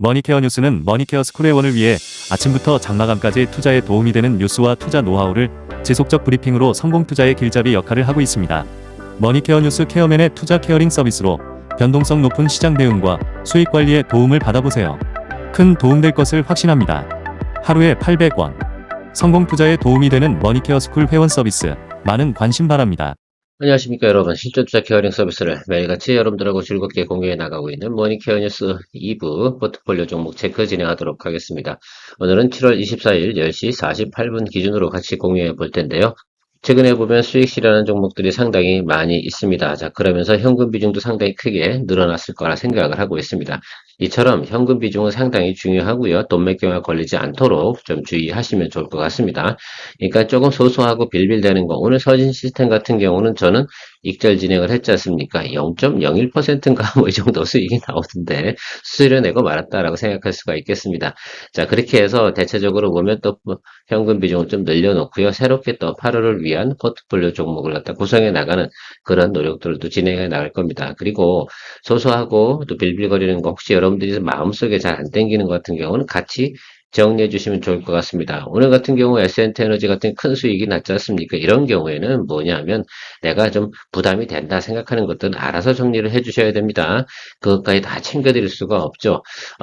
머니케어 뉴스는 머니케어 스쿨 회원을 위해 아침부터 장마감까지 투자에 도움이 되는 뉴스와 투자 노하우를 지속적 브리핑으로 성공 투자의 길잡이 역할을 하고 있습니다. 머니케어 뉴스 케어맨의 투자 케어링 서비스로 변동성 높은 시장 대응과 수익 관리에 도움을 받아보세요. 큰 도움될 것을 확신합니다. 하루에 800원. 성공 투자에 도움이 되는 머니케어 스쿨 회원 서비스. 많은 관심 바랍니다. 안녕하십니까 여러분. 실전 투자 케어링 서비스를 매일같이 여러분들하고 즐겁게 공유해 나가고 있는 머니케어 뉴스 2부 포트폴리오 종목 체크 진행하도록 하겠습니다. 오늘은 7월 24일 10시 48분 기준으로 같이 공유해 볼 텐데요. 최근에 보면 수익 실현한 종목들이 상당히 많이 있습니다. 자, 그러면서 현금 비중도 상당히 크게 늘어났을 거라 생각을 하고 있습니다. 이처럼 현금 비중은 상당히 중요하고요. 돈 맥경화 걸리지 않도록 좀 주의하시면 좋을 것 같습니다. 그러니까 조금 소소하고 빌빌대는 거. 오늘 서진 시스템 같은 경우는 저는 익절 진행을 했지 않습니까? 0.01%인가 뭐 이 정도 수익이 나오던데 수수료 내고 말았다라고 생각할 수가 있겠습니다. 자, 그렇게 해서 대체적으로 보면 또 현금 비중을 좀 늘려놓고요. 새롭게 또 8월을 위한 포트폴리오 종목을 갖다 구성해 나가는 그런 노력들도 진행해 나갈 겁니다. 그리고 소소하고 또 빌빌거리는 거 혹시 여러분들이 마음속에 잘 안 땡기는 것 같은 경우는 같이 정리해 주시면 좋을 것 같습니다. 오늘 같은 경우 에센트 에너지 같은 큰 수익이 났지 않습니까? 이런 경우에는 뭐냐면 내가 좀 부담이 된다 생각하는 것들은 알아서 정리를 해 주셔야 됩니다. 그것까지 다 챙겨드릴 수가 없죠.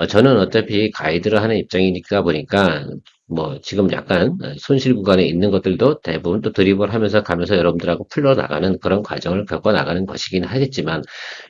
저는 어차피 가이드를 하는 입장이니까 보니까 뭐 지금 약간 손실 구간에 있는 것들도 대부분 또 드리블 하면서 가면서 여러분들하고 풀러나가는 그런 과정을 겪어 나가는 것이긴 하겠지만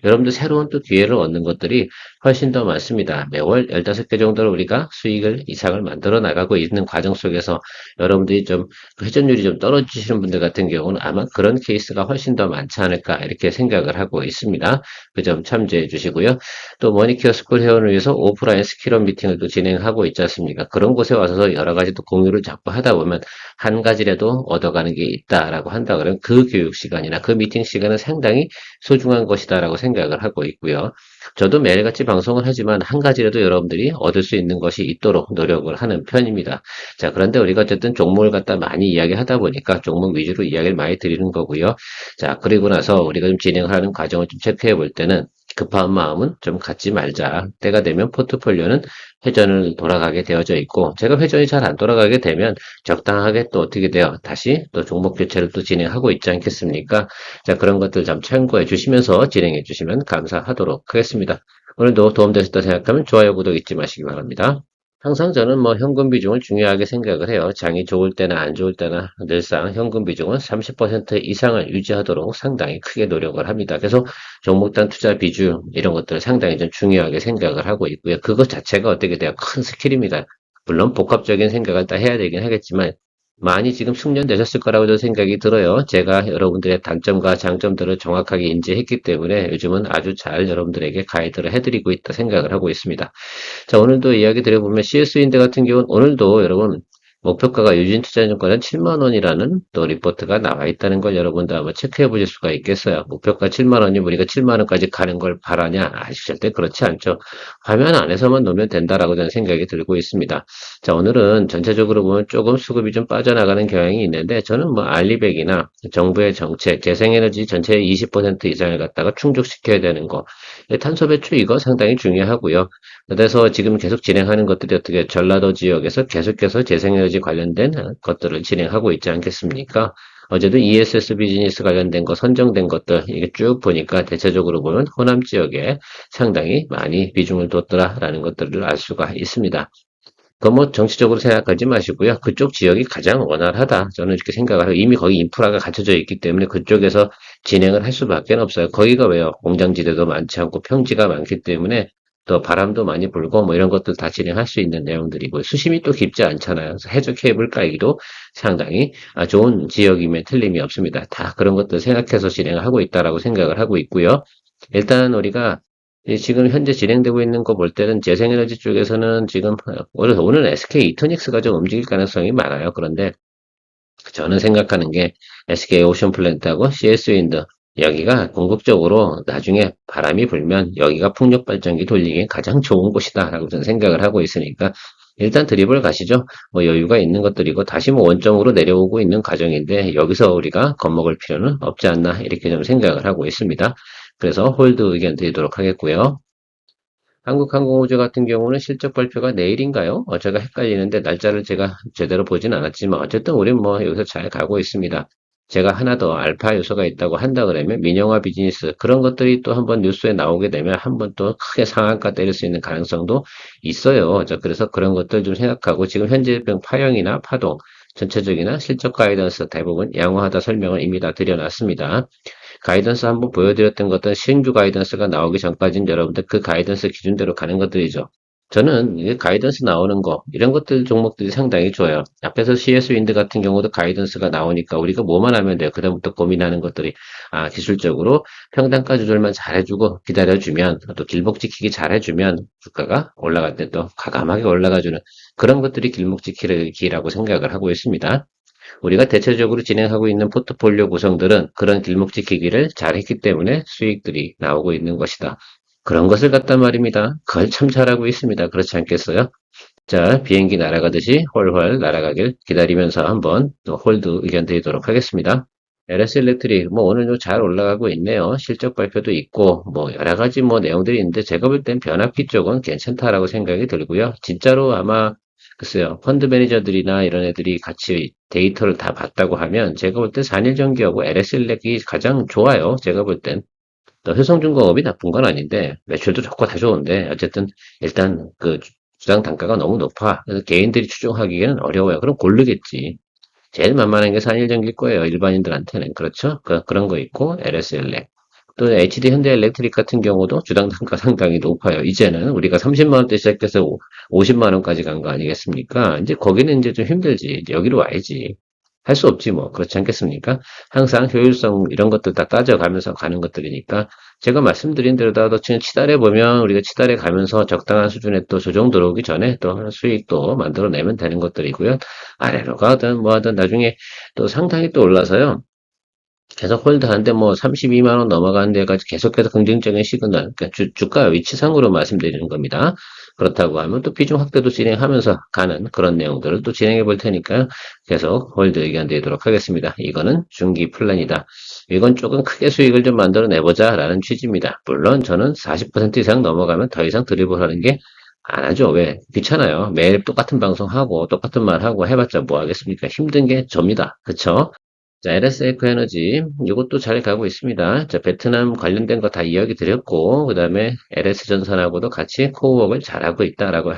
여러분들 새로운 또 기회를 얻는 것들이 훨씬 더 많습니다. 매월 15개 정도로 우리가 수익을 이상을 만들어 나가고 있는 과정 속에서 여러분들이 좀 회전율이 좀 떨어지시는 분들 같은 경우는 아마 그런 케이스가 훨씬 더 많지 않을까 이렇게 생각을 하고 있습니다. 그 점 참조해 주시고요. 또 머니케어 스쿨 회원을 위해서 오프라인 스킬업 미팅을 또 진행하고 있지 않습니까? 그런 곳에 와서 여러 가지 또 공유를 자꾸 하다 보면 한 가지라도 얻어가는 게 있다라고 한다 그러면 그 교육 시간이나 그 미팅 시간은 상당히 소중한 것이다라고 생각을 하고 있고요. 저도 매일같이 방송을 하지만 한 가지라도 여러분들이 얻을 수 있는 것이 있도록 노력을 하는 편입니다. 자, 그런데 우리가 어쨌든 종목을 갖다 많이 이야기하다 보니까 종목 위주로 이야기를 많이 드리는 거고요. 자, 그리고 나서 우리가 좀 진행하는 과정을 좀 체크해 볼 때는 급한 마음은 좀 갖지 말자. 때가 되면 포트폴리오는 회전을 돌아가게 되어져 있고, 제가 회전이 잘 안 돌아가게 되면 적당하게 또 어떻게 돼요? 다시 또 종목 교체를 또 진행하고 있지 않겠습니까? 자, 그런 것들 좀 참고해 주시면서 진행해 주시면 감사하도록 하겠습니다. 오늘도 도움되셨다 생각하면 좋아요, 구독 잊지 마시기 바랍니다. 항상 저는 뭐 현금 비중을 중요하게 생각을 해요. 장이 좋을 때나 안 좋을 때나 늘상 현금 비중은 30% 이상을 유지하도록 상당히 크게 노력을 합니다. 그래서 종목단 투자 비중 이런 것들을 상당히 좀 중요하게 생각을 하고 있고요. 그것 자체가 어떻게 돼요? 큰 스킬입니다. 물론 복합적인 생각을 다 해야 되긴 하겠지만 많이 지금 숙련되셨을 거라고 저는 생각이 들어요. 제가 여러분들의 단점과 장점들을 정확하게 인지했기 때문에 요즘은 아주 잘 여러분들에게 가이드를 해드리고 있다 생각을 하고 있습니다. 자, 오늘도 이야기 드려보면 CS인데 같은 경우는 오늘도 여러분 목표가가 유진투자증권은 7만 원이라는 또 리포트가 나와 있다는 걸 여러분도 한번 체크해 보실 수가 있겠어요. 목표가 7만 원이 우리가 7만 원까지 가는 걸 바라냐? 절대 그렇지 않죠. 화면 안에서만 놓으면 된다라고 저는 생각이 들고 있습니다. 자, 오늘은 전체적으로 보면 조금 수급이 좀 빠져나가는 경향이 있는데 저는 뭐 알리백이나 정부의 정책, 재생에너지 전체의 20% 이상을 갖다가 충족시켜야 되는 거. 탄소 배출 이거 상당히 중요하고요. 그래서 지금 계속 진행하는 것들이 어떻게 전라도 지역에서 계속해서 재생에너지 관련된 것들을 진행하고 있지 않겠습니까? 어제도 ESS 비즈니스 관련된 거 선정된 것들 이게 쭉 보니까 대체적으로 보면 호남 지역에 상당히 많이 비중을 뒀더라라는 것들을 알 수가 있습니다. 그 뭐 정치적으로 생각하지 마시고요. 그쪽 지역이 가장 원활하다. 저는 이렇게 생각을 하고 이미 거기 인프라가 갖춰져 있기 때문에 그쪽에서 진행을 할 수밖에 없어요. 거기가 왜요? 공장지대도 많지 않고 평지가 많기 때문에 또 바람도 많이 불고 뭐 이런 것들 다 진행할 수 있는 내용들이고 수심이 또 깊지 않잖아요. 그래서 해저 케이블 깔기도 상당히 좋은 지역임에 틀림이 없습니다. 다 그런 것들 생각해서 진행을 하고 있다라고 생각을 하고 있고요. 일단 우리가 지금 현재 진행되고 있는 거 볼 때는 재생에너지 쪽에서는 지금 오늘 SK 이터닉스가 좀 움직일 가능성이 많아요. 그런데 저는 생각하는 게 SK 오션플랜트하고 CS윈드 여기가 궁극적으로 나중에 바람이 불면 여기가 풍력발전기 돌리기에 가장 좋은 곳이다라고 저는 생각을 하고 있으니까 일단 드립을 가시죠. 뭐 여유가 있는 것들이고 다시 뭐 원점으로 내려오고 있는 과정인데 여기서 우리가 겁먹을 필요는 없지 않나 이렇게 좀 생각을 하고 있습니다. 그래서 홀드 의견 드리도록 하겠고요. 한국항공우주 같은 경우는 실적 발표가 내일인가요? 제가 헷갈리는데 날짜를 제가 제대로 보진 않았지만 어쨌든 우린 뭐 여기서 잘 가고 있습니다. 제가 하나 더 알파 요소가 있다고 한다 그러면 민영화 비즈니스 그런 것들이 또 한번 뉴스에 나오게 되면 한번 또 크게 상한가 때릴 수 있는 가능성도 있어요. 그래서 그런 것들 좀 생각하고 지금 현재 파형이나 파동 전체적이나 실적 가이던스 대부분 양호하다 설명을 이미 다 드려놨습니다. 가이던스 한번 보여드렸던 것들 신규 가이던스가 나오기 전까지는 여러분들 그 가이던스 기준대로 가는 것들이죠. 저는 이게 가이던스 나오는 거 이런 것들 종목들이 상당히 좋아요. 앞에서 CS 윈드 같은 경우도 가이던스가 나오니까 우리가 뭐만 하면 돼요. 그다음부터 고민하는 것들이 기술적으로 평단가 조절만 잘해주고 기다려주면 또 길목 지키기 잘해주면 주가가 올라갈 때 또 과감하게 올라가주는 그런 것들이 길목 지키기라고 생각을 하고 있습니다. 우리가 대체적으로 진행하고 있는 포트폴리오 구성들은 그런 길목 지키기를 잘했기 때문에 수익들이 나오고 있는 것이다. 그런 것을 갖단 말입니다. 그걸 참 잘하고 있습니다. 그렇지 않겠어요? 자, 비행기 날아가듯이 훨훨 날아가길 기다리면서 한번 또 홀드 의견 드리도록 하겠습니다. LS 일렉트릭, 뭐 오늘도 잘 올라가고 있네요. 실적 발표도 있고, 뭐 여러 가지 뭐 내용들이 있는데 제가 볼 땐 변압기 쪽은 괜찮다라고 생각이 들고요. 진짜로 아마 글쎄요, 펀드 매니저들이나 이런 애들이 같이 데이터를 다 봤다고 하면 제가 볼 때 산일전기하고 LS 일렉이 가장 좋아요. 제가 볼 땐. 또 효성중공업이 나쁜 건 아닌데 매출도 좋고 다 좋은데 어쨌든 일단 그 주당 단가가 너무 높아. 그래서 개인들이 추종하기에는 어려워요. 그럼 고르겠지. 제일 만만한 게 산일전기일 거예요. 일반인들한테는. 그렇죠? 그런 거 있고 LS 일렉. 또 HD 현대엘렉트릭 같은 경우도 주당 단가 상당히 높아요. 이제는 우리가 30만 원대 시작해서 50만 원까지 간 거 아니겠습니까? 이제 거기는 이제 좀 힘들지. 이제 여기로 와야지. 할 수 없지 뭐. 그렇지 않겠습니까? 항상 효율성 이런 것들 다 따져가면서 가는 것들이니까 제가 말씀드린 대로 다 지금 치달에 보면 우리가 치달에 가면서 적당한 수준에 또 조정 들어오기 전에 또 수익도 만들어내면 되는 것들이고요. 아래로 가든 뭐 하든 나중에 또 상당히 또 올라서요. 계속 홀드하는데 뭐 32만 원 넘어가는 데가 계속해서 긍정적인 시그널, 그러니까 주가 위치상으로 말씀드리는 겁니다. 그렇다고 하면 또 비중 확대도 진행하면서 가는 그런 내용들을 또 진행해 볼 테니까 계속 홀드 의견 드리도록 하겠습니다. 이거는 중기 플랜이다. 이건 조금 크게 수익을 좀 만들어 내보자 라는 취지입니다. 물론 저는 40% 이상 넘어가면 더 이상 드리블 하는 게 안 하죠. 왜? 귀찮아요. 매일 똑같은 방송하고 똑같은 말 하고 해봤자 뭐 하겠습니까? 힘든 게 접니다. 그쵸? 자, LS 에코에너지 이것도 잘 가고 있습니다. 자, 베트남 관련된 거 다 이야기 드렸고 그 다음에 LS 전선하고도 같이 코어업을 잘하고 있다라고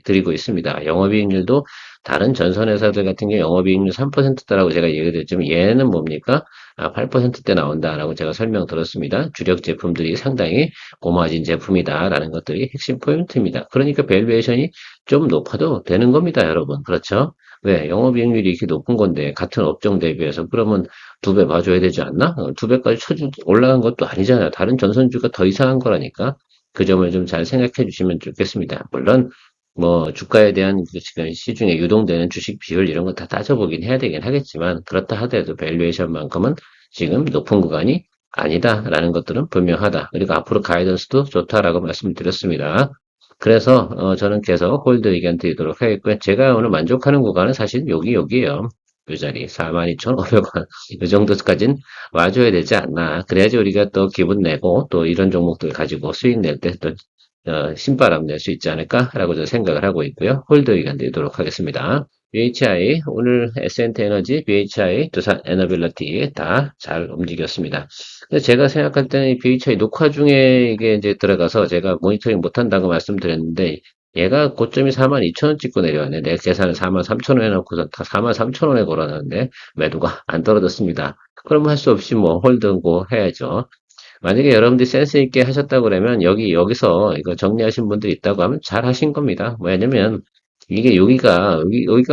드리고 있습니다. 영업이익률도 다른 전선 회사들 같은 경우 영업이익률 3%다라고 제가 얘기 드렸지만 얘는 뭡니까? 8%대 나온다라고 제가 설명 들었습니다. 주력 제품들이 상당히 고마진 제품이다라는 것들이 핵심 포인트입니다. 그러니까 밸류에이션이 좀 높아도 되는 겁니다, 여러분. 그렇죠? 왜? 영업이익률이 이렇게 높은 건데, 같은 업종 대비해서, 그러면 2배 봐줘야 되지 않나? 2배까지 올라간 것도 아니잖아요. 다른 전선주가 더 이상한 거라니까. 그 점을 좀 잘 생각해 주시면 좋겠습니다. 물론, 뭐, 주가에 대한 그 지금 시중에 유동되는 주식 비율 이런 거 다 따져보긴 해야 되긴 하겠지만, 그렇다 하더라도 밸류에이션만큼은 지금 높은 구간이 아니다라는 것들은 분명하다. 그리고 앞으로 가이던스도 좋다라고 말씀드렸습니다. 그래서 저는 계속 홀드 의견 드리도록 하겠고요. 제가 오늘 만족하는 구간은 사실 여기에요. 이 자리 42,500원 이 정도까지는 와줘야 되지 않나. 그래야지 우리가 또 기분 내고 또 이런 종목들 가지고 수익 낼 때 또 신바람 낼 수 있지 않을까라고 저는 생각을 하고 있고요. 홀드 의견 드리도록 하겠습니다. BHI 오늘 S&T 에너지, BHI, 두산 에너빌리티 다 잘 움직였습니다. 근데 제가 생각할 때는 이 BHI 녹화 중에 이게 이제 들어가서 제가 모니터링 못한다고 말씀드렸는데 얘가 고점이 42,000원 찍고 내려왔네. 내 계산을 43,000원 해놓고서 43,000원에 걸어놨는데 매도가 안 떨어졌습니다. 그럼 할 수 없이 뭐 홀드고 해야죠. 만약에 여러분들이 센스 있게 하셨다고 그러면 여기서 이거 정리하신 분들이 있다고 하면 잘 하신 겁니다. 왜냐면 이게 여기가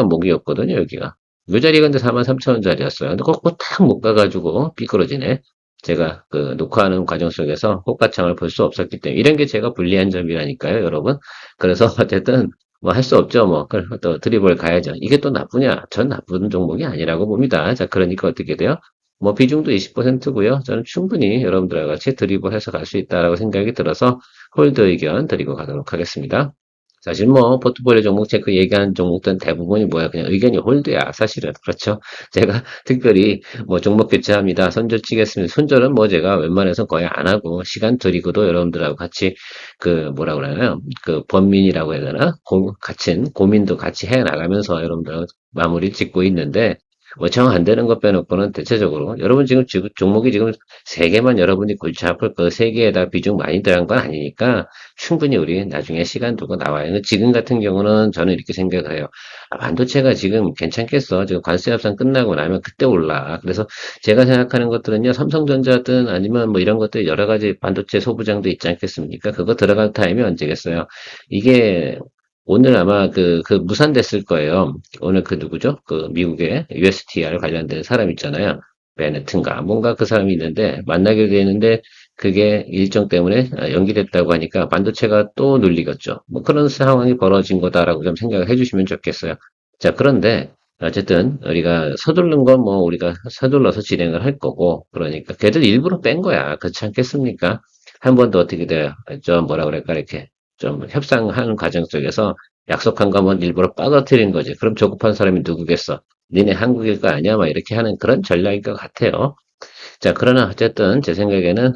목이었거든요, 여기가. 요 자리가 근데 43,000원짜리였어요. 근데 그거 딱 못 가가지고 삐뚤어지네. 제가 그 녹화하는 과정 속에서 호가창을 볼 수 없었기 때문에 이런 게 제가 불리한 점이라니까요, 여러분. 그래서 어쨌든 뭐 할 수 없죠, 뭐. 또 드리블 가야죠. 이게 또 나쁘냐? 전 나쁜 종목이 아니라고 봅니다. 자, 그러니까 어떻게 돼요? 뭐 비중도 20%고요. 저는 충분히 여러분들과 같이 드리블해서 갈 수 있다라고 생각이 들어서 홀드 의견 드리고 가도록 하겠습니다. 사실 뭐 포트폴리오 종목 체크 얘기하는 종목들은 대부분이 뭐야 그냥 의견이 홀드야 사실은 그렇죠. 제가 특별히 뭐 종목 교체합니다 손절 치겠습니다 손절은 뭐 제가 웬만해서 거의 안 하고 시간 들이고도 여러분들하고 같이 그 뭐라 그러나요 그 번민이라고 해야 되나 같은 고민도 같이 해 나가면서 여러분들 마무리 짓고 있는데 뭐 정 안 되는 것 빼놓고는 대체적으로 여러분 지금 종목이 지금 세 개만 여러분이 골치 아플 그 세 개에다 비중 많이 들어간 건 아니니까 충분히 우리 나중에 시간 두고 나와요. 지금 같은 경우는 저는 이렇게 생각을 해요. 아, 반도체가 지금 괜찮겠어. 지금 관세 협상 끝나고 나면 그때 올라. 그래서 제가 생각하는 것들은요, 삼성전자든 아니면 뭐 이런 것들 여러 가지 반도체 소부장도 있지 않겠습니까? 그거 들어갈 타임이 언제겠어요? 이게 오늘 아마 그 무산됐을 거예요. 오늘 그 누구죠? 그 미국의 USTR 관련된 사람 있잖아요. 베네트인가 뭔가 그 사람이 있는데 만나게 되는데 그게 일정 때문에 연기됐다고 하니까 반도체가 또 눌리겠죠. 뭐 그런 상황이 벌어진 거다라고 좀 생각을 해주시면 좋겠어요. 자, 그런데 어쨌든 우리가 서두르는 건 뭐 우리가 서둘러서 진행을 할 거고 그러니까 걔들 일부러 뺀 거야. 그렇지 않겠습니까? 한 번 더 어떻게 돼요? 좀 뭐라 그럴까 이렇게 좀 협상하는 과정 속에서 약속한 거면 일부러 빠져트린 거지. 그럼 조급한 사람이 누구겠어? 니네 한국일 거 아니야? 막 이렇게 하는 그런 전략일 것 같아요. 자, 그러나 어쨌든 제 생각에는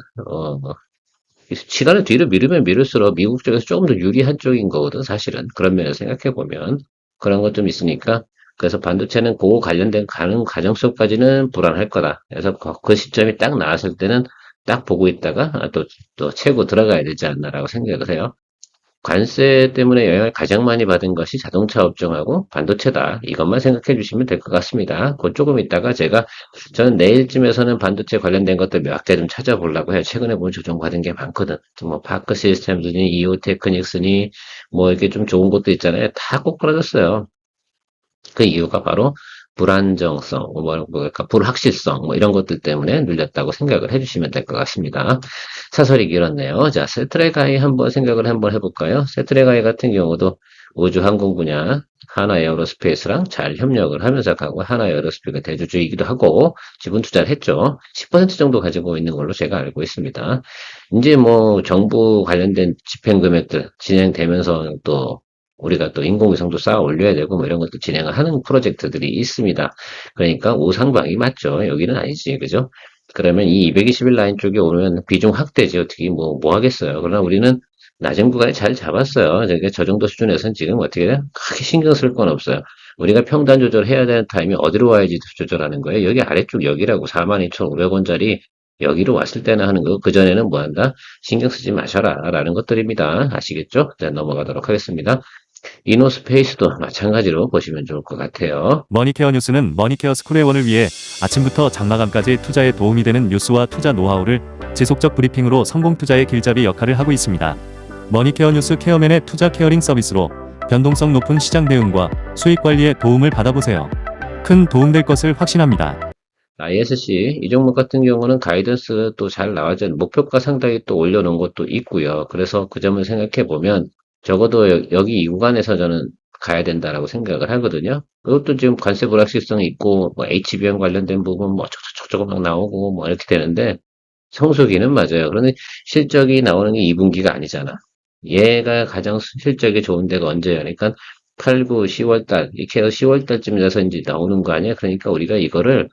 시간을 뒤로 미루면 미룰수록 미국 쪽에서 조금 더 유리한 쪽인 거거든, 사실은. 그런 면에서 생각해 보면 그런 것 좀 있으니까. 그래서 반도체는 그거 관련된 가는 과정 속까지는 불안할 거다. 그래서 그 시점이 딱 나왔을 때는 딱 보고 있다가 또 채고 들어가야 되지 않나라고 생각을 해요. 관세 때문에 영향을 가장 많이 받은 것이 자동차 업종하고 반도체다. 이것만 생각해 주시면 될 것 같습니다. 그 조금 있다가 저는 내일쯤에서는 반도체 관련된 것들 몇 개 좀 찾아보려고 해요. 최근에 보면 조정받은 게 많거든. 뭐 파크 시스템즈니, 이오 테크닉스니, 뭐 이렇게 좀 좋은 것도 있잖아요. 다 꼬꾸라졌어요. 그 이유가 바로 불안정성, 뭐랄까, 불확실성, 뭐 이런 것들 때문에 눌렸다고 생각을 해주시면 될 것 같습니다. 사설이 길었네요. 자, 세트레가이 한번 생각을 한번 해볼까요? 세트레가이 같은 경우도 우주 항공 분야 하나 에어로스페이스랑 잘 협력을 하면서 가고 하나 에어로스페이스가 대주주이기도 하고 지분 투자를 했죠. 10% 정도 가지고 있는 걸로 제가 알고 있습니다. 이제 뭐 정부 관련된 집행 금액들 진행되면서 또 우리가 또 인공위성도 쌓아 올려야 되고 뭐 이런 것도 진행을 하는 프로젝트들이 있습니다. 그러니까 우상방이 맞죠. 여기는 아니지. 그죠? 그러면 이 221 라인 쪽에 오면 비중 확대지 어떻게 뭐 하겠어요. 그러나 우리는 낮은 구간에 잘 잡았어요. 저 정도 수준에서는 지금 어떻게 크게 신경 쓸 건 없어요. 우리가 평단 조절해야 되는 타임이 어디로 와야지 조절하는 거예요. 여기 아래쪽 여기라고 42,500원짜리 여기로 왔을 때는 하는 거. 그전에는 뭐 한다? 신경 쓰지 마셔라. 라는 것들입니다. 아시겠죠? 자, 넘어가도록 하겠습니다. 이노스페이스도 마찬가지로 보시면 좋을 것 같아요. 머니케어 뉴스는 머니케어 스쿨회원을 위해 아침부터 장마감까지 투자에 도움이 되는 뉴스와 투자 노하우를 지속적 브리핑으로 성공 투자의 길잡이 역할을 하고 있습니다. 머니케어 뉴스 케어맨의 투자 케어링 서비스로 변동성 높은 시장 대응과 수익 관리에 도움을 받아보세요. 큰 도움될 것을 확신합니다. ISC 이 종목 같은 경우는 가이던스 또 잘 나와져 목표가 상당히 또 올려놓은 것도 있고요. 그래서 그 점을 생각해 보면 적어도 여기 이 구간에서 저는 가야 된다라고 생각을 하거든요. 그것도 지금 관세 불확실성이 있고 뭐 HBM 관련된 부분 뭐 저거 막 나오고 뭐 이렇게 되는데 성수기는 맞아요. 그런데 실적이 나오는 게 2분기가 아니잖아. 얘가 가장 실적이 좋은 데가 언제야? 그러니까 8, 9, 10월 달 이렇게 해서 10월 달쯤 돼서 이제 나오는 거 아니야? 그러니까 우리가 이거를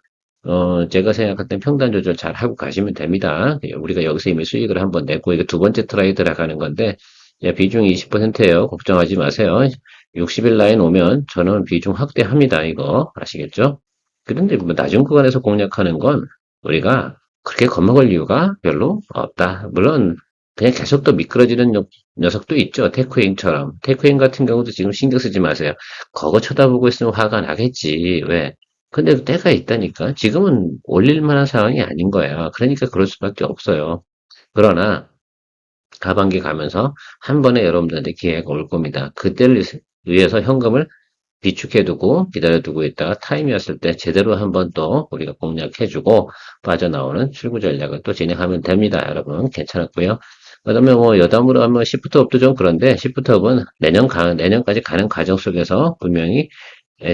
제가 생각할 땐 평단 조절 잘 하고 가시면 됩니다. 우리가 여기서 이미 수익을 한번 냈고, 이게 두 번째 트레이드라 가는 건데, 비중 20%예요. 걱정하지 마세요. 60일 라인 오면 저는 비중 확대합니다. 이거 아시겠죠? 그런데 뭐 낮은 구간에서 공략하는 건 우리가 그렇게 겁먹을 이유가 별로 없다. 물론 그냥 계속 또 미끄러지는 녀석도 있죠. 테크잉처럼. 테크잉 같은 경우도 지금 신경 쓰지 마세요. 그거 쳐다보고 있으면 화가 나겠지. 왜? 근데 때가 있다니까. 지금은 올릴 만한 상황이 아닌 거야. 그러니까 그럴 수밖에 없어요. 그러나 하반기 가면서 한 번에 여러분들한테 기회가 올 겁니다. 그때를 위해서 현금을 비축해두고 기다려두고 있다가 타임이 왔을 때 제대로 한 번 또 우리가 공략해주고 빠져나오는 출구 전략을 또 진행하면 됩니다. 여러분 괜찮았고요. 그다음에 뭐 여담으로 하면 시프트업도 좀 그런데 시프트업은 내년까지 가는 과정 속에서 분명히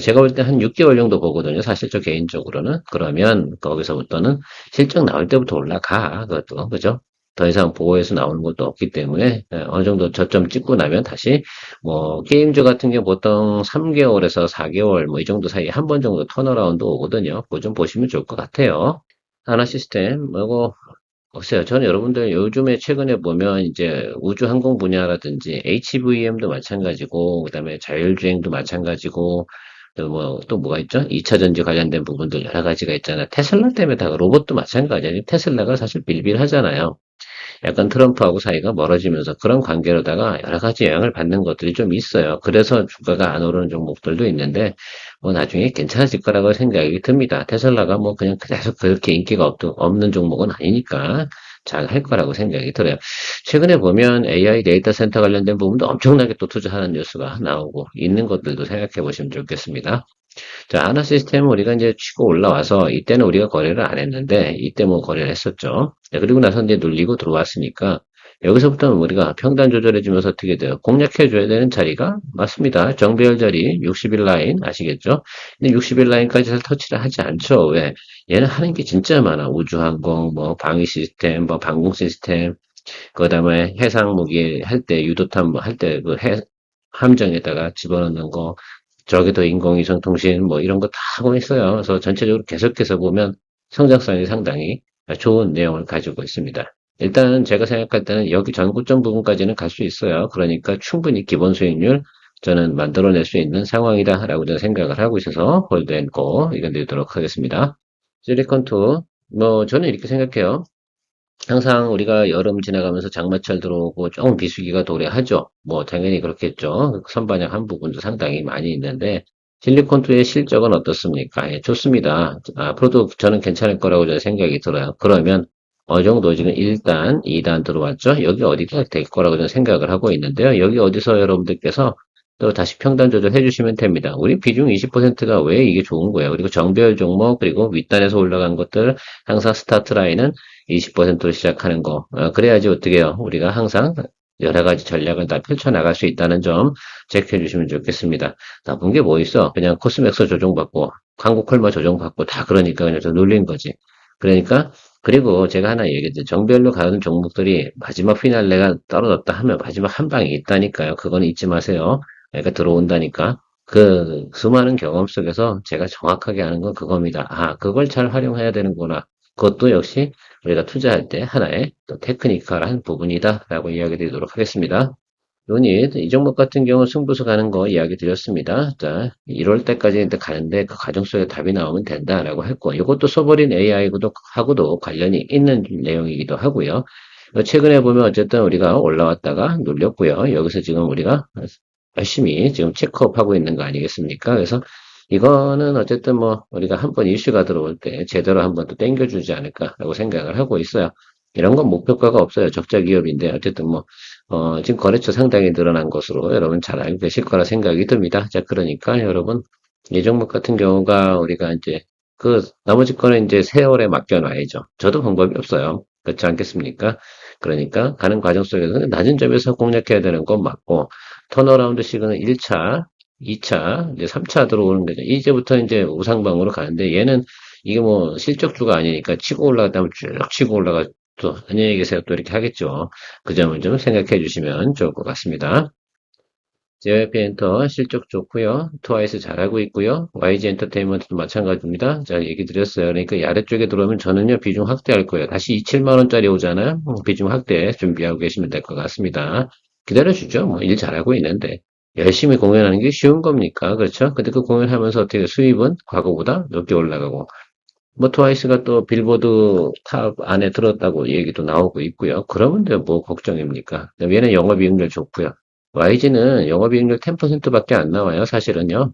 제가 볼 때 한 6개월 정도 보거든요. 사실 저 개인적으로는. 그러면 거기서부터는 실적 나올 때부터 올라가. 그것도. 그죠? 더 이상 보호해서 나오는 것도 없기 때문에 어느 정도 저점 찍고 나면 다시 뭐 게임즈 같은 경우 보통 3개월에서 4개월 뭐 이 정도 사이에 한 번 정도 턴어라운드 오거든요. 그거 좀 보시면 좋을 것 같아요. 하나 시스템, 뭐고, 글쎄요. 저는 여러분들 요즘에 최근에 보면 이제 우주항공 분야라든지 HVM도 마찬가지고, 그 다음에 자율주행도 마찬가지고, 또 뭐가 있죠? 2차 전지 관련된 부분들 여러 가지가 있잖아요. 테슬라 때문에 다 로봇도 마찬가지예요. 테슬라가 사실 빌빌하잖아요. 약간 트럼프하고 사이가 멀어지면서 그런 관계로다가 여러 가지 영향을 받는 것들이 좀 있어요. 그래서 주가가 안 오르는 종목들도 있는데, 뭐 나중에 괜찮아질 거라고 생각이 듭니다. 테슬라가 뭐 그냥 계속 그렇게 인기가 없는 종목은 아니니까 잘 할 거라고 생각이 들어요. 최근에 보면 AI 데이터 센터 관련된 부분도 엄청나게 또 투자하는 뉴스가 나오고 있는 것들도 생각해 보시면 좋겠습니다. 자, 하나 시스템은 우리가 이제 치고 올라와서 이때는 우리가 거래를 안 했는데 이때 뭐 거래를 했었죠. 네, 그리고 나서 이제 눌리고 들어왔으니까 여기서부터는 우리가 평단 조절해주면서 어떻게 돼요? 공략해줘야 되는 자리가 맞습니다. 정배열 자리 60일 라인 아시겠죠? 근데 60일 라인까지 잘 터치를 하지 않죠. 왜? 얘는 하는 게 진짜 많아. 우주항공, 뭐 방위 시스템, 뭐 방공 시스템, 그다음에 해상 무기 할 때 유도탄 뭐 할 때 그 함정에다가 집어넣는 거, 저기도 인공위성 통신 뭐 이런 거 다 하고 있어요. 그래서 전체적으로 계속해서 보면 성장성이 상당히 좋은 내용을 가지고 있습니다. 일단 제가 생각할 때는 여기 전고점 부분까지는 갈 수 있어요. 그러니까 충분히 기본 수익률 저는 만들어낼 수 있는 상황이다라고 저는 생각을 하고 있어서 홀드앤고 이건 드리도록 하겠습니다. 실리콘2 뭐 저는 이렇게 생각해요. 항상 우리가 여름 지나가면서 장마철 들어오고 조금 비수기가 도래하죠. 뭐 당연히 그렇겠죠. 선반영 한 부분도 상당히 많이 있는데 실리콘투의 실적은 어떻습니까? 예, 좋습니다. 앞으로도 저는 괜찮을 거라고 저는 생각이 들어요. 그러면 어느 정도 지금 1단, 2단 들어왔죠? 여기 어디가 될 거라고 저는 생각을 하고 있는데요. 여기 어디서 여러분들께서 또 다시 평단 조절해 주시면 됩니다. 우리 비중 20%가 왜 이게 좋은 거예요? 그리고 정배열 종목, 그리고 윗단에서 올라간 것들, 항상 스타트 라인은 20%로 시작하는 거. 그래야지 어떻게 해요? 우리가 항상 여러 가지 전략을 다 펼쳐나갈 수 있다는 점 체크해 주시면 좋겠습니다. 나쁜 게 뭐 있어? 그냥 코스맥스 조정받고, 한국 콜마 조정받고 다 그러니까 그냥 저 눌린 거지. 그러니까, 그리고 제가 하나 얘기했죠. 정별로 가는 종목들이 마지막 피날레가 떨어졌다 하면 마지막 한 방이 있다니까요. 그건 잊지 마세요. 그러니까 들어온다니까. 그 수많은 경험 속에서 제가 정확하게 아는 건 그겁니다. 그걸 잘 활용해야 되는구나. 그것도 역시 우리가 투자할 때 하나의 또 테크니컬한 부분이다라고 이야기 드리도록 하겠습니다. 요닛, 이 종목 같은 경우 승부수 가는 거 이야기 드렸습니다. 자, 1월 때까지 가는데 그 과정 속에 답이 나오면 된다라고 했고, 이것도 써버린 AI하고도 관련이 있는 내용이기도 하고요. 최근에 보면 어쨌든 우리가 올라왔다가 눌렸고요. 여기서 지금 우리가 열심히 지금 체크업 하고 있는 거 아니겠습니까? 그래서 이거는 어쨌든 뭐 우리가 한번 이슈가 들어올 때 제대로 한번 또 땡겨주지 않을까라고 생각을 하고 있어요. 이런 건 목표가가 없어요. 적자 기업인데 어쨌든 뭐 지금 거래처 상당히 늘어난 것으로 여러분 잘 알고 계실 거라 생각이 듭니다. 자, 그러니까 여러분 이 종목 같은 경우가 우리가 이제 그 나머지 거는 이제 세월에 맡겨놔야죠. 저도 방법이 없어요. 그렇지 않겠습니까? 그러니까 가는 과정 속에서 낮은 점에서 공략해야 되는 건 맞고 턴어라운드 시그널 1차, 2차, 이제 3차 들어오는 거죠. 이제부터 이제 우상방으로 가는데 얘는 이게 뭐 실적주가 아니니까 치고 올라갔다면 쭉 치고 올라가 또 안녕히 계세요 또 이렇게 하겠죠. 그 점을 좀 생각해 주시면 좋을 것 같습니다. JYP 엔터 실적 좋고요. 트와이스 잘하고 있고요. YG 엔터테인먼트도 마찬가지입니다. 자, 얘기 드렸어요. 그러니까 이 아래쪽에 들어오면 저는요, 비중 확대할 거예요. 다시 27만 원짜리 오잖아요. 비중 확대 준비하고 계시면 될 것 같습니다. 기다려주죠. 뭐 일 잘하고 있는데. 열심히 공연하는 게 쉬운 겁니까? 그렇죠? 근데 그 공연하면서 어떻게 수입은 과거보다 높게 올라가고 뭐 트와이스가 또 빌보드 탑 안에 들었다고 얘기도 나오고 있고요. 그러면 뭐 걱정입니까? 얘는 영업이익률 좋고요. YG는 영업이익률 10%밖에 안 나와요. 사실은요.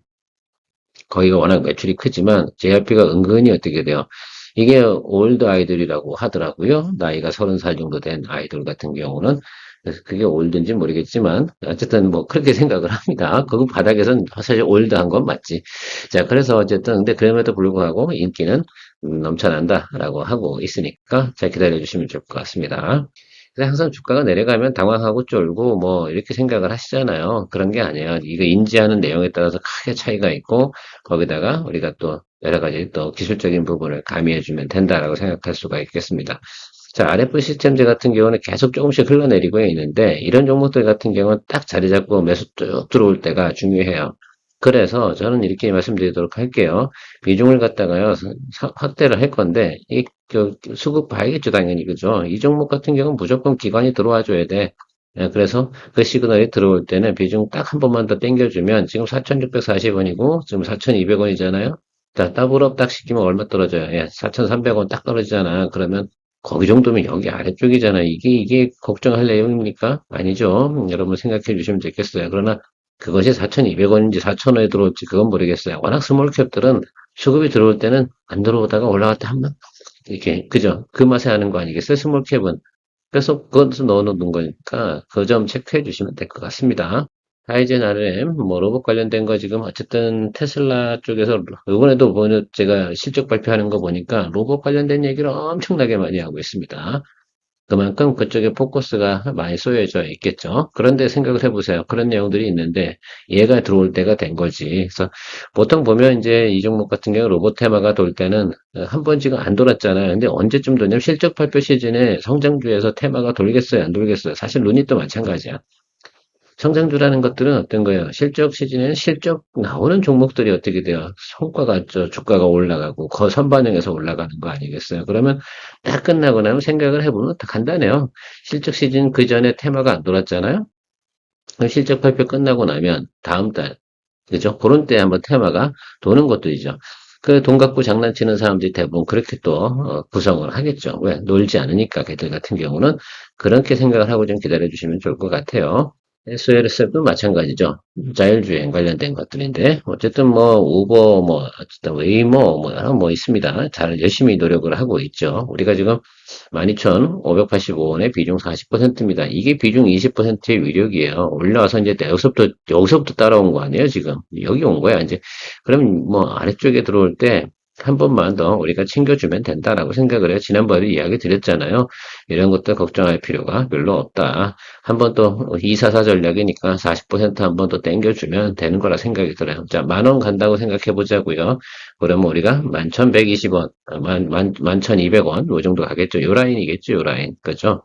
거기가 워낙 매출이 크지만 JRP가 은근히 어떻게 돼요? 이게 올드 아이들이라고 하더라고요. 나이가 30살 정도 된 아이돌 같은 경우는. 그래서 그게 올드인지 모르겠지만 어쨌든 뭐 그렇게 생각을 합니다. 그 바닥에선 사실 올드한 건 맞지. 자, 그래서 어쨌든 근데 그럼에도 불구하고 인기는 넘쳐난다라고 하고 있으니까 잘 기다려 주시면 좋을 것 같습니다. 그래서 항상 주가가 내려가면 당황하고 쫄고 뭐 이렇게 생각을 하시잖아요. 그런 게 아니에요. 이거 인지하는 내용에 따라서 크게 차이가 있고 거기다가 우리가 또 여러 가지 또 기술적인 부분을 가미해주면 된다라고 생각할 수가 있겠습니다. 자, RF 시스템즈 같은 경우는 계속 조금씩 흘러내리고 있는데, 이런 종목들 같은 경우는 딱 자리 잡고 매수 쭉 들어올 때가 중요해요. 그래서 저는 이렇게 말씀드리도록 할게요. 비중을 갖다가요, 확대를 할 건데, 수급 봐야겠죠, 당연히. 그죠? 이 종목 같은 경우는 무조건 기관이 들어와 줘야 돼. 예, 그래서 그 시그널이 들어올 때는 비중 딱 한 번만 더 당겨주면, 지금 4,640원이고, 지금 4,200원이잖아요? 자, 더블업 딱 시키면 얼마 떨어져요? 예, 4,300원 딱 떨어지잖아. 그러면 거기 정도면 여기 아래쪽이잖아. 이게 걱정할 내용입니까? 아니죠. 여러분 생각해 주시면 되겠어요. 그러나 그것이 4,200원인지 4,000원에 들어올지 그건 모르겠어요. 워낙 스몰캡들은 수급이 들어올 때는 안 들어오다가 올라갈 때 한 번, 이렇게, 그죠? 그 맛에 하는 거 아니겠어요? 스몰캡은. 그래서 그것을 넣어놓는 거니까 그 점 체크해 주시면 될 것 같습니다. 하이젠 RM, 뭐 로봇 관련된 거 지금 어쨌든 테슬라 쪽에서 이번에도 제가 실적 발표하는 거 보니까 로봇 관련된 얘기를 엄청나게 많이 하고 있습니다. 그만큼 그쪽에 포커스가 많이 쏘여져 있겠죠. 그런데 생각을 해보세요. 그런 내용들이 있는데 얘가 들어올 때가 된 거지. 그래서 보통 보면 이제 이 종목 같은 경우 로봇 테마가 돌 때는 한 번 지금 안 돌았잖아요. 근데 언제쯤 도냐면 실적 발표 시즌에 성장주에서 테마가 돌겠어요, 안 돌겠어요? 사실 루닛도 마찬가지야. 성장주라는 것들은 어떤 거예요? 실적 시즌에는 실적 나오는 종목들이 어떻게 돼요? 성과가, 주가가 올라가고, 선반영해서 올라가는 거 아니겠어요? 그러면 딱 끝나고 나면 생각을 해보면 다 간단해요. 실적 시즌 그 전에 테마가 안 돌았잖아요? 그럼 실적 발표 끝나고 나면 다음 달, 그죠? 그런 때 한번 테마가 도는 것들이죠. 그 돈 갖고 장난치는 사람들이 대부분 그렇게 또 구성을 하겠죠. 왜? 놀지 않으니까 걔들 같은 경우는 그렇게 생각을 하고 좀 기다려 주시면 좋을 것 같아요. SLS도 마찬가지죠. 자율주행 관련된 것들인데, 어쨌든 뭐, 우버, 뭐, 어쨌든 웨이모, 뭐, 여러 뭐 있습니다. 잘 열심히 노력을 하고 있죠. 우리가 지금 12,585원에 비중 40%입니다. 이게 비중 20%의 위력이에요. 올라와서 이제 여기서부터 따라온 거 아니에요, 지금. 여기 온 거야, 이제. 그럼 뭐, 아래쪽에 들어올 때, 한 번만 더 우리가 챙겨주면 된다라고 생각을 해요. 지난번에 이야기 드렸잖아요. 이런 것들 걱정할 필요가 별로 없다. 한 번 또 244 전략이니까 40% 한 번 더 땡겨주면 되는 거라 생각이 들어요. 자, 10,000원 간다고 생각해 보자고요. 그러면 우리가 11,120원, 11,200원, 요 정도 가겠죠. 요 라인이겠죠, 요 라인. 그죠?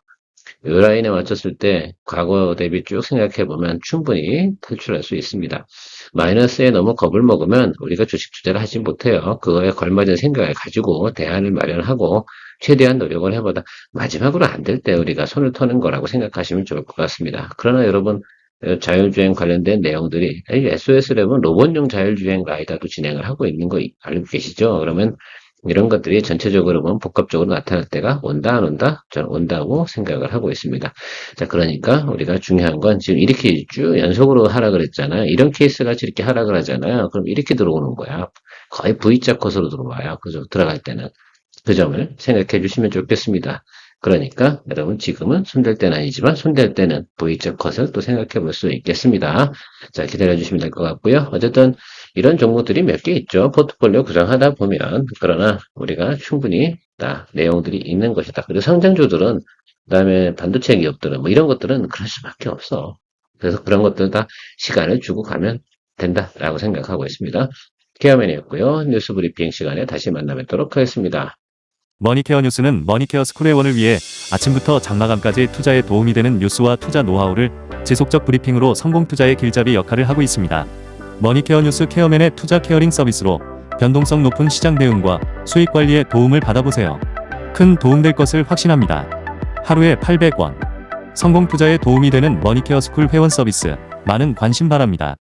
요 라인에 맞췄을 때 과거 대비 쭉 생각해 보면 충분히 탈출할 수 있습니다. 마이너스에 너무 겁을 먹으면 우리가 주식 투자를 하지 못해요. 그거에 걸맞은 생각을 가지고 대안을 마련하고 최대한 노력을 해보다 마지막으로 안 될 때 우리가 손을 터는 거라고 생각하시면 좋을 것 같습니다. 그러나 여러분 자율주행 관련된 내용들이 SOS랩은 로봇용 자율주행 라이다도 진행을 하고 있는 거 알고 계시죠? 그러면 이런 것들이 전체적으로 보면 복합적으로 나타날 때가 온다, 안 온다? 저는 온다고 생각을 하고 있습니다. 자, 그러니까 우리가 중요한 건 지금 이렇게 쭉 연속으로 하락을 했잖아요. 이런 케이스가 이렇게 하락을 하잖아요. 그럼 이렇게 들어오는 거야. 거의 V자 컷으로 들어와요. 그죠? 들어갈 때는. 그 점을 생각해 주시면 좋겠습니다. 그러니까 여러분 지금은 손댈 때는 아니지만 손댈 때는 V자 컷을 또 생각해 볼 수 있겠습니다. 자, 기다려 주시면 될 것 같고요. 어쨌든 이런 종목들이 몇 개 있죠. 포트폴리오 구성하다 보면. 그러나 우리가 충분히 다 내용들이 있는 것이다. 그리고 성장주들은 그다음에 반도체 기업들은 뭐 이런 것들은 그럴 수밖에 없어. 그래서 그런 것들 다 시간을 주고 가면 된다라고 생각하고 있습니다. 케어맨이었고요. 뉴스 브리핑 시간에 다시 만나뵙도록 하겠습니다. 머니케어 뉴스는 머니케어 스쿨의 원을 위해 아침부터 장마감까지 투자에 도움이 되는 뉴스와 투자 노하우를 지속적 브리핑으로 성공 투자의 길잡이 역할을 하고 있습니다. 머니케어 뉴스 케어맨의 투자 케어링 서비스로 변동성 높은 시장 대응과 수익 관리에 도움을 받아보세요. 큰 도움될 것을 확신합니다. 하루에 800원. 성공 투자에 도움이 되는 머니케어 스쿨 회원 서비스 많은 관심 바랍니다.